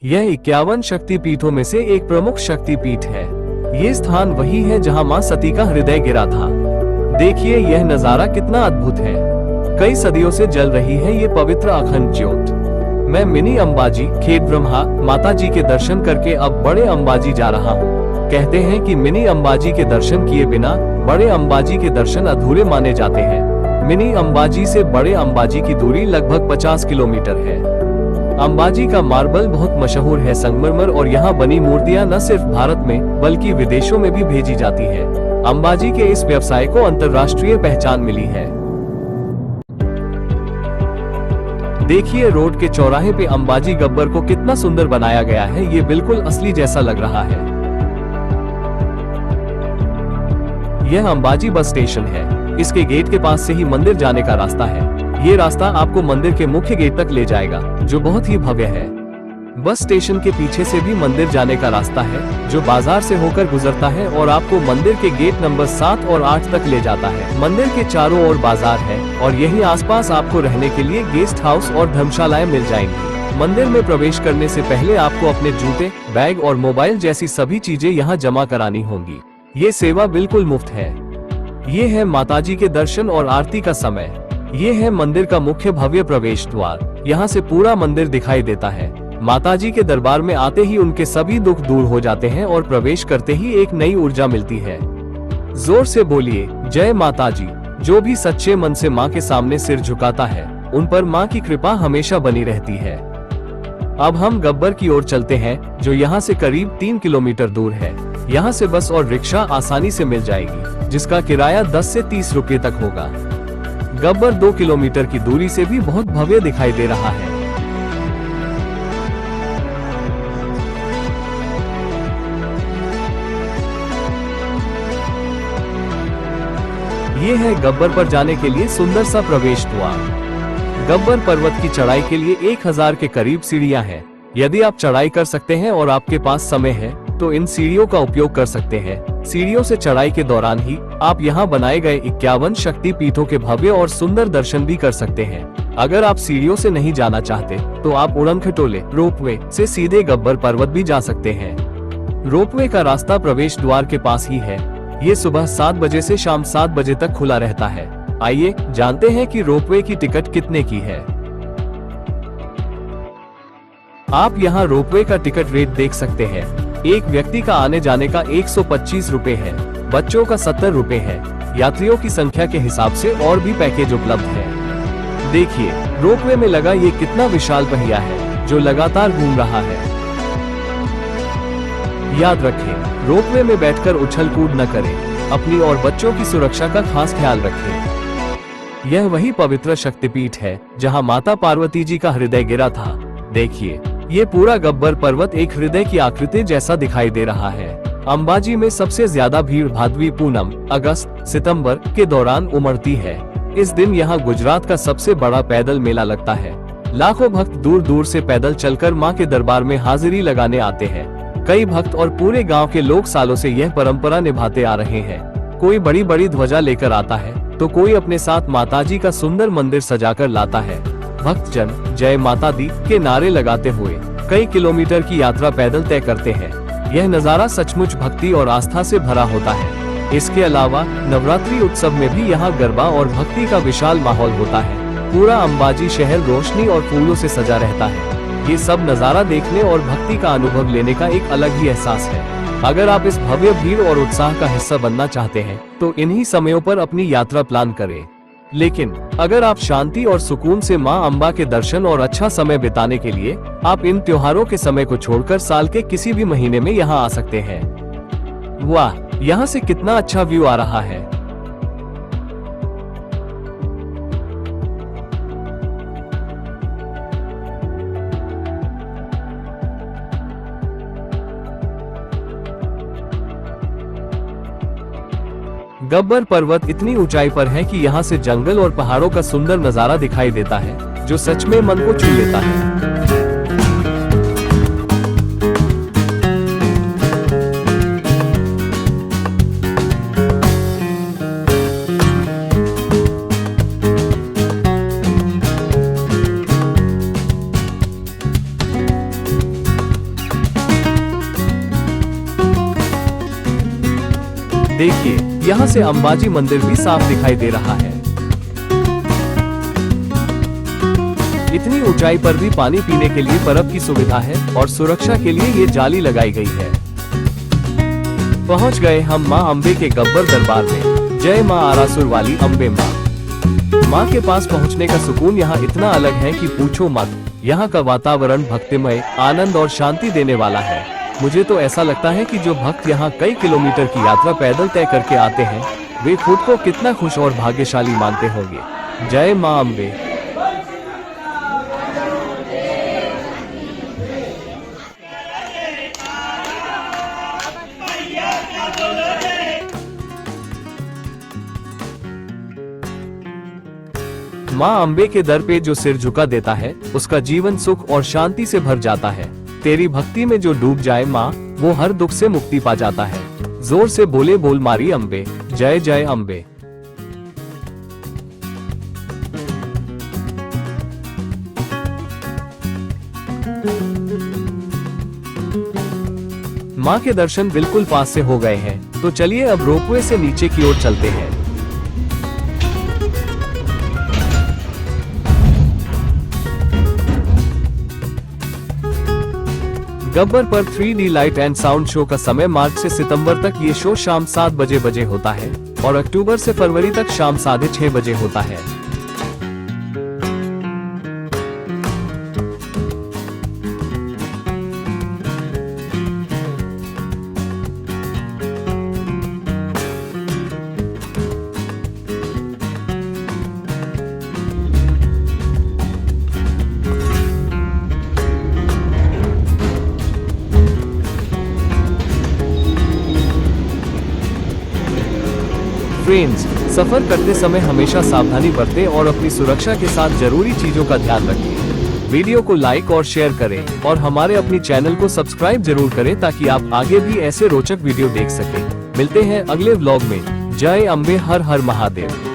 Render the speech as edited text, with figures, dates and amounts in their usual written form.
यह 51 शक्तिपीठों में से एक प्रमुख शक्तिपीठ है। ये स्थान वही है जहां मां सती का हृदय गिरा था। देखिए यह नजारा कितना अद्भुत है। कई सदियों से जल रही है ये पवित्र अखंड ज्योत। मैं मिनी अंबाजी खेत ब्रह्मा माता जी के दर्शन करके अब बड़े अंबाजी जा रहा हूँ। कहते हैं कि मिनी अंबाजी के दर्शन किए बिना बड़े अंबाजी के दर्शन अधूरे माने जाते हैं। मिनी अंबाजी से बड़े अंबाजी की दूरी लगभग 50 किलोमीटर है। अंबाजी का मार्बल बहुत मशहूर है। संगमरमर और यहाँ बनी मूर्तियाँ न सिर्फ भारत में बल्कि विदेशों में भी भेजी जाती है। अंबाजी के इस व्यवसाय को अंतर्राष्ट्रीय पहचान मिली है। देखिए रोड के चौराहे पे अंबाजी गब्बर को कितना सुंदर बनाया गया है। ये बिल्कुल असली जैसा लग रहा है। यह अंबाजी बस स्टेशन है। इसके गेट के पास से ही मंदिर जाने का रास्ता है। ये रास्ता आपको मंदिर के मुख्य गेट तक ले जाएगा, जो बहुत ही भव्य है। बस स्टेशन के पीछे से भी मंदिर जाने का रास्ता है, जो बाजार से होकर गुजरता है और आपको मंदिर के गेट नंबर 7 और 8 तक ले जाता है। मंदिर के चारों ओर बाजार है और यही आसपास आपको रहने के लिए गेस्ट हाउस और धर्मशालाएं मिल जाएंगी। मंदिर में प्रवेश करने से पहले आपको अपने जूते, बैग और मोबाइल जैसी सभी चीजें यहाँ जमा करानी होंगी। ये सेवा बिल्कुल मुफ्त है। ये है माताजी के दर्शन और आरती का समय। ये है मंदिर का मुख्य भव्य प्रवेश द्वार। यहाँ से पूरा मंदिर दिखाई देता है। माताजी के दरबार में आते ही उनके सभी दुख दूर हो जाते हैं और प्रवेश करते ही एक नई ऊर्जा मिलती है। जोर से बोलिए जय माताजी। जो भी सच्चे मन से माँ के सामने सिर झुकाता है, उन पर माँ की कृपा हमेशा बनी रहती है। अब हम गब्बर की ओर चलते हैं, जो यहाँ से करीब 3 किलोमीटर दूर है। यहाँ से बस और रिक्शा आसानी से मिल जाएगी, जिसका किराया 10 से 30 रुपये तक होगा। गब्बर 2 किलोमीटर की दूरी से भी बहुत भव्य दिखाई दे रहा है। ये है गब्बर पर जाने के लिए सुंदर सा प्रवेश द्वार। गब्बर पर्वत की चढ़ाई के लिए 1000 के करीब सीढ़ियां हैं। यदि आप चढ़ाई कर सकते हैं और आपके पास समय है तो इन सीढ़ियों का उपयोग कर सकते हैं। सीढ़ियों से चढ़ाई के दौरान ही आप यहाँ बनाए गए 51 शक्ति पीठों के भव्य और सुंदर दर्शन भी कर सकते हैं। अगर आप सीढ़ियों से नहीं जाना चाहते तो आप उड़न खटोले रोपवे से सीधे गब्बर पर्वत भी जा सकते हैं। रोपवे का रास्ता प्रवेश द्वार के पास ही है। ये सुबह 7 बजे से शाम 7 बजे तक खुला रहता है। आइए जानते हैं कि रोपवे की टिकट कितने की है। आप यहाँ रोपवे का टिकट रेट देख सकते हैं। एक व्यक्ति का आने जाने का 125 रुपए है। बच्चों का 70 रुपए है। यात्रियों की संख्या के हिसाब से और भी पैकेज उपलब्ध है। देखिए रोपवे में लगा ये कितना विशाल पहिया है, जो लगातार घूम रहा है। याद रखें, रोपवे में बैठकर उछल कूद न करें। अपनी और बच्चों की सुरक्षा का खास ख्याल रखें। यह वही पवित्र शक्तिपीठ है जहां माता पार्वती जी का हृदय गिरा था। देखिए ये पूरा गब्बर पर्वत एक हृदय की आकृति जैसा दिखाई दे रहा है। अंबाजी में सबसे ज्यादा भीड़ भादवी पूनम, अगस्त, सितंबर के दौरान उमड़ती है। इस दिन यहाँ गुजरात का सबसे बड़ा पैदल मेला लगता है। लाखों भक्त दूर दूर से पैदल चलकर माँ के दरबार में हाजिरी लगाने आते हैं। कई भक्त और पूरे गांव के लोग सालों से यह परंपरा निभाते आ रहे हैं। कोई बड़ी बड़ी ध्वजा लेकर आता है तो कोई अपने साथ माताजी का सुंदर मंदिर सजाकर लाता है। भक्तजन जय माता दी के नारे लगाते हुए कई किलोमीटर की यात्रा पैदल तय करते हैं। यह नज़ारा सचमुच भक्ति और आस्था से भरा होता है। इसके अलावा नवरात्रि उत्सव में भी यहाँ गरबा और भक्ति का विशाल माहौल होता है। पूरा अंबाजी शहर रोशनी और फूलों से सजा रहता है। ये सब नज़ारा देखने और भक्ति का अनुभव लेने का एक अलग ही एहसास है। अगर आप इस भव्य भीड़ और उत्साह का हिस्सा बनना चाहते हैं तो इन्हीं समयों पर अपनी यात्रा प्लान करें। लेकिन अगर आप शांति और सुकून से मां अम्बा के दर्शन और अच्छा समय बिताने के लिए आप इन त्योहारों के समय को छोड़कर साल के किसी भी महीने में यहाँ आ सकते हैं। वाह, यहाँ से कितना अच्छा व्यू आ रहा है। गब्बर पर्वत इतनी ऊंचाई पर है कि यहाँ से जंगल और पहाड़ों का सुंदर नजारा दिखाई देता है, जो सच में मन को छू लेता है। देखिए, यहाँ से अंबाजी मंदिर भी साफ दिखाई दे रहा है। इतनी ऊंचाई पर भी पानी पीने के लिए बर्फ की सुविधा है और सुरक्षा के लिए ये जाली लगाई गई है। पहुंच गए हम मां अम्बे के गब्बर दरबार में। जय मां आरासुर वाली अम्बे मां। मां के पास पहुंचने का सुकून यहाँ इतना अलग है कि पूछो मत। यहाँ का वातावरण भक्तिमय, आनंद और शांति देने वाला है। मुझे तो ऐसा लगता है कि जो भक्त यहाँ कई किलोमीटर की यात्रा पैदल तय करके आते हैं, वे खुद को कितना खुश और भाग्यशाली मानते होंगे। जय मां अम्बे। मां अम्बे के दर पे जो सिर झुका देता है, उसका जीवन सुख और शांति से भर जाता है। तेरी भक्ति में जो डूब जाए मां, वो हर दुख से मुक्ति पा जाता है। जोर से बोले बोल मारी अम्बे। जय जय अम्बे। मां के दर्शन बिल्कुल पास से हो गए हैं, तो चलिए अब रोपवे से नीचे की ओर चलते हैं। गब्बर पर 3D light and sound show का समय मार्च से सितंबर तक ये शो शाम 7 बजे होता है और अक्टूबर से फरवरी तक शाम 6:30 बजे होता है। फ्रेंड्स, सफर करते समय हमेशा सावधानी बरतें और अपनी सुरक्षा के साथ जरूरी चीजों का ध्यान रखें। वीडियो को लाइक और शेयर करें और हमारे अपनी चैनल को सब्सक्राइब जरूर करें ताकि आप आगे भी ऐसे रोचक वीडियो देख सकें। मिलते हैं अगले व्लॉग में। जय अम्बे। हर हर महादेव।